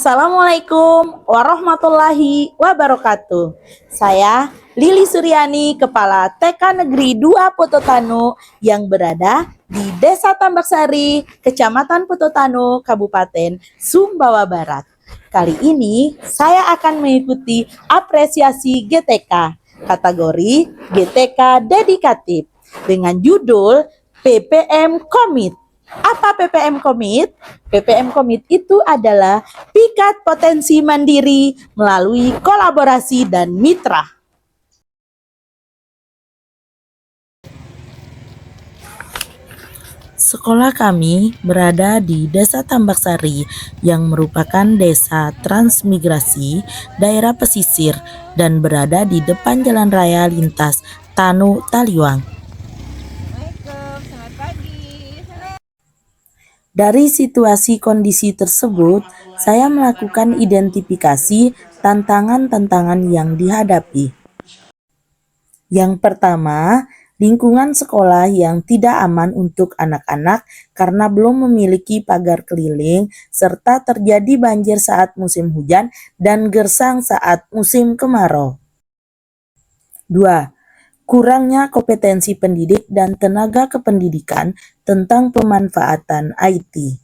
Assalamualaikum warahmatullahi wabarakatuh. Saya Lili Suryani, Kepala TK Negeri 2 Pototanu yang berada di Desa Tambaksari, Kecamatan Pototanu, Kabupaten Sumbawa Barat. Kali ini saya akan mengikuti apresiasi GTK, kategori GTK Dedikatif, dengan judul PPM Komit. Apa PPM Komit? PPM Komit itu adalah pikat potensi mandiri melalui kolaborasi dan mitra. Sekolah kami berada di Desa Tambaksari yang merupakan desa transmigrasi daerah pesisir dan berada di depan jalan raya lintas Tanu Taliwang. Dari situasi kondisi tersebut, saya melakukan identifikasi tantangan-tantangan yang dihadapi. Yang pertama, lingkungan sekolah yang tidak aman untuk anak-anak karena belum memiliki pagar keliling, serta terjadi banjir saat musim hujan dan gersang saat musim kemarau. 2. Kurangnya kompetensi pendidik dan tenaga kependidikan tentang pemanfaatan IT.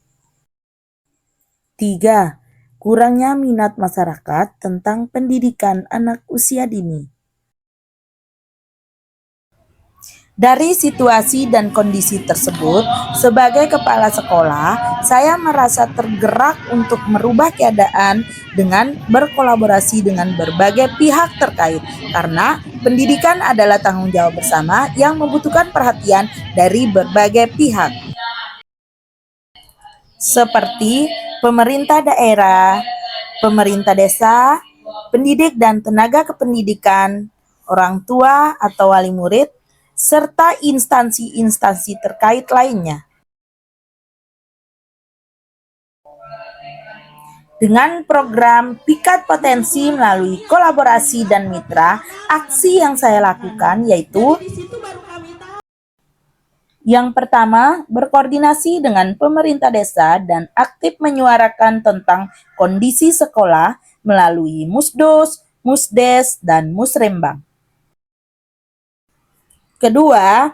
3. Kurangnya minat masyarakat tentang pendidikan anak usia dini. Dari situasi dan kondisi tersebut, sebagai kepala sekolah, saya merasa tergerak untuk merubah keadaan dengan berkolaborasi dengan berbagai pihak terkait, karena pendidikan adalah tanggung jawab bersama yang membutuhkan perhatian dari berbagai pihak, seperti pemerintah daerah, pemerintah desa, pendidik dan tenaga kependidikan, orang tua atau wali murid, serta instansi-instansi terkait lainnya. Dengan program Pikat Potensi melalui kolaborasi dan mitra, aksi yang saya lakukan yaitu: yang pertama, berkoordinasi dengan pemerintah desa dan aktif menyuarakan tentang kondisi sekolah melalui Musdos, Musdes, dan Musrembang. Kedua,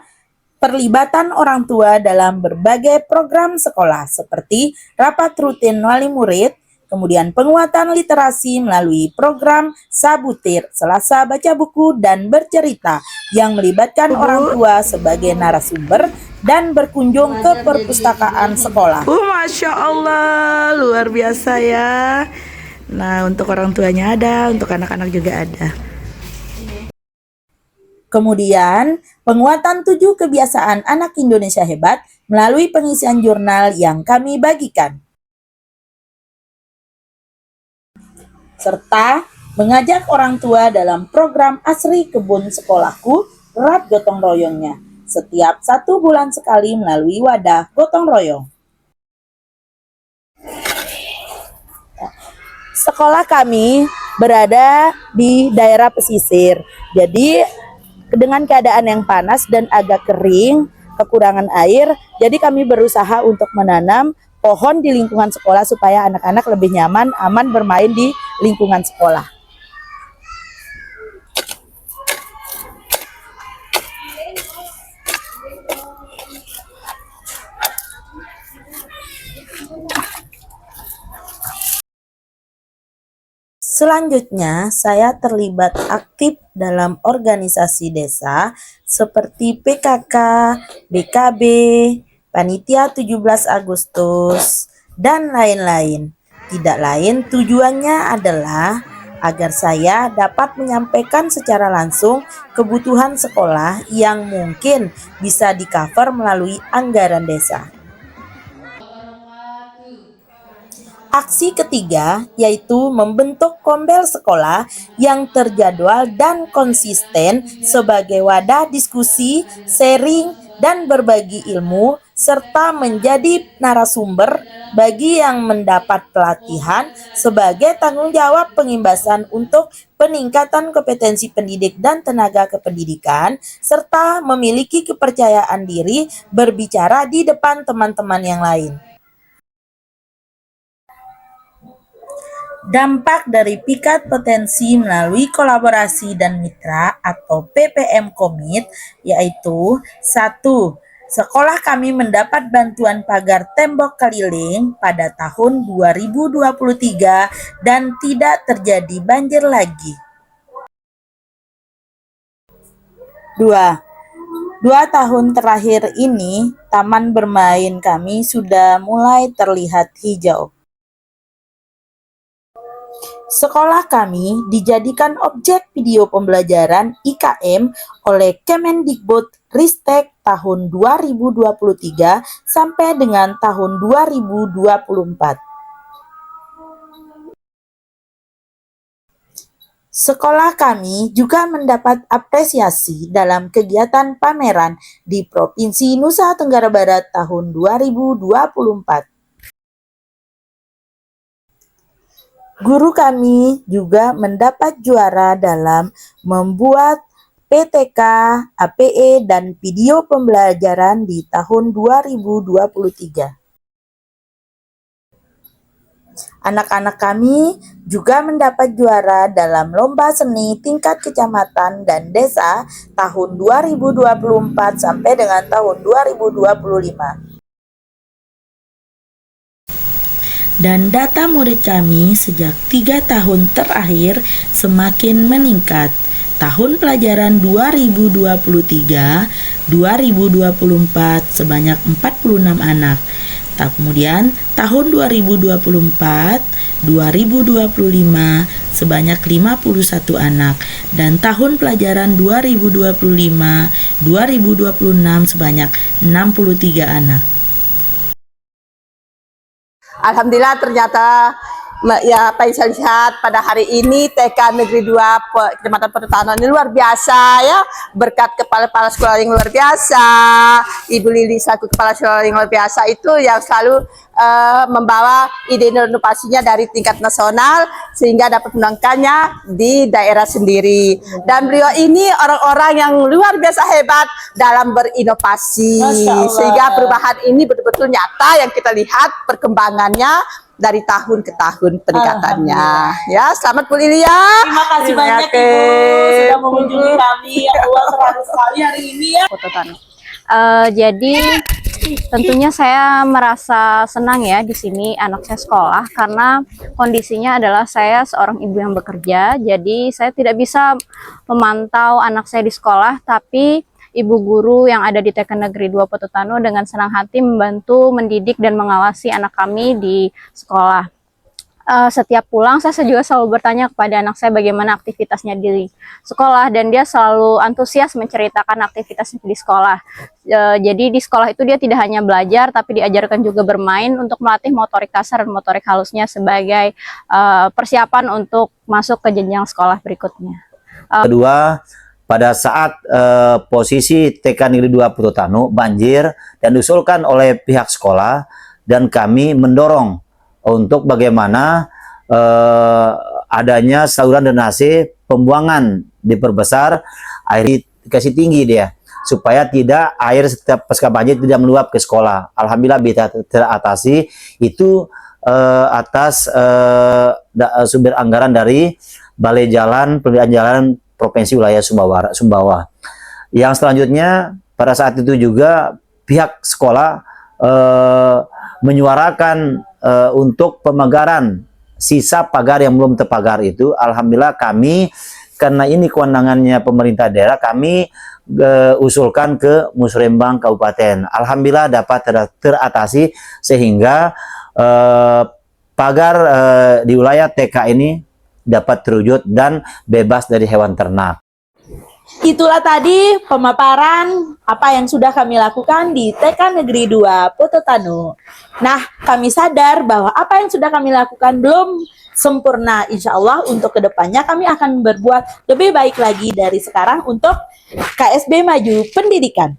perlibatan orang tua dalam berbagai program sekolah seperti rapat rutin wali murid, kemudian penguatan literasi melalui program Sabutir, Selasa Baca Buku dan Bercerita yang melibatkan orang tua sebagai narasumber dan berkunjung ke perpustakaan sekolah. Masya Allah, luar biasa ya. Nah, untuk orang tuanya ada, untuk anak-anak juga ada. Kemudian, penguatan 7 kebiasaan anak Indonesia hebat melalui pengisian jurnal yang kami bagikan. Serta mengajak orang tua dalam program Asri Kebun Sekolahku, erat gotong royongnya, setiap 1 bulan sekali melalui wadah gotong royong. Sekolah kami berada di daerah pesisir, jadi dengan keadaan yang panas dan agak kering, kekurangan air, jadi kami berusaha untuk menanam pohon di lingkungan sekolah supaya anak-anak lebih nyaman, aman bermain di lingkungan sekolah. Selanjutnya, saya terlibat aktif dalam organisasi desa seperti PKK, BKB, Panitia 17 Agustus, dan lain-lain. Tidak lain tujuannya adalah agar saya dapat menyampaikan secara langsung kebutuhan sekolah yang mungkin bisa di-cover melalui anggaran desa. Aksi ketiga yaitu membentuk kombel sekolah yang terjadwal dan konsisten sebagai wadah diskusi, sharing, dan berbagi ilmu, serta menjadi narasumber bagi yang mendapat pelatihan sebagai tanggung jawab pengimbasan untuk peningkatan kompetensi pendidik dan tenaga kependidikan, serta memiliki kepercayaan diri berbicara di depan teman-teman yang lain. Dampak dari pikat potensi melalui kolaborasi dan mitra atau PPM Komit yaitu 1. Sekolah kami mendapat bantuan pagar tembok keliling pada tahun 2023 dan tidak terjadi banjir lagi. 2. 2 tahun terakhir ini, taman bermain kami sudah mulai terlihat hijau. Sekolah kami dijadikan objek video pembelajaran IKM oleh Kemendikbud-Ristek tahun 2023 sampai dengan tahun 2024. Sekolah kami juga mendapat apresiasi dalam kegiatan pameran di Provinsi Nusa Tenggara Barat tahun 2024. Guru kami juga mendapat juara dalam membuat PTK, APE, dan video pembelajaran di tahun 2023. Anak-anak kami juga mendapat juara dalam lomba seni tingkat kecamatan dan desa tahun 2024 sampai dengan tahun 2025. Dan data murid kami sejak 3 tahun terakhir semakin meningkat. Tahun pelajaran 2023-2024 sebanyak 46 anak. Kemudian tahun 2024-2025 sebanyak 51 anak. Dan tahun pelajaran 2025-2026 sebanyak 63 anak. Alhamdulillah ternyata ya apa yang saya lihat pada hari ini TK Negeri 2 Kecamatan Pertano ini luar biasa ya, berkat kepala sekolah yang luar biasa, Ibu Lili selaku kepala sekolah yang luar biasa itu yang selalu membawa ide inovasinya dari tingkat nasional sehingga dapat menuangkannya di daerah sendiri. Dan beliau ini orang-orang yang luar biasa hebat dalam berinovasi sehingga perubahan ini betul-betul nyata yang kita lihat perkembangannya dari tahun ke tahun peningkatannya. Ya, selamat Bu Lili ya. Terima kasih banyak Ibu sudah mengunjungi kami. Ya Allah, terharu sekali hari ini ya. Jadi tentunya saya merasa senang ya di sini anak saya sekolah karena kondisinya adalah saya seorang ibu yang bekerja. Jadi saya tidak bisa memantau anak saya di sekolah, tapi ibu guru yang ada di TK Negeri 2 Pototano dengan senang hati membantu mendidik dan mengawasi anak kami di sekolah. Setiap pulang saya juga selalu bertanya kepada anak saya bagaimana aktivitasnya di sekolah, dan dia selalu antusias menceritakan aktivitasnya di sekolah. Jadi di sekolah itu dia tidak hanya belajar tapi diajarkan juga bermain untuk melatih motorik kasar dan motorik halusnya sebagai persiapan untuk masuk ke jenjang sekolah berikutnya. Kedua, pada saat posisi TK Negeri 2 Pototano banjir dan diusulkan oleh pihak sekolah, dan kami mendorong untuk bagaimana adanya saluran drainase pembuangan diperbesar, air dikasih tinggi dia supaya tidak air setiap pasca banjir tidak meluap ke sekolah. Alhamdulillah bisa teratasi itu atas sumber anggaran dari Balai Jalan Pemeliharaan Jalan Provinsi Wilayah Sumbawa. Yang selanjutnya pada saat itu juga pihak sekolah menyuarakan untuk pemagaran sisa pagar yang belum terpagar itu. Alhamdulillah kami, karena ini kewenangannya pemerintah daerah, kami usulkan ke Musrembang Kabupaten. Alhamdulillah dapat teratasi sehingga pagar di wilayah TK ini dapat terwujud dan bebas dari hewan ternak. Itulah tadi pemaparan apa yang sudah kami lakukan di TK Negeri 2 Pototano. Nah, kami sadar bahwa apa yang sudah kami lakukan belum sempurna. Insya Allah untuk kedepannya kami akan berbuat lebih baik lagi dari sekarang untuk KSB Maju Pendidikan.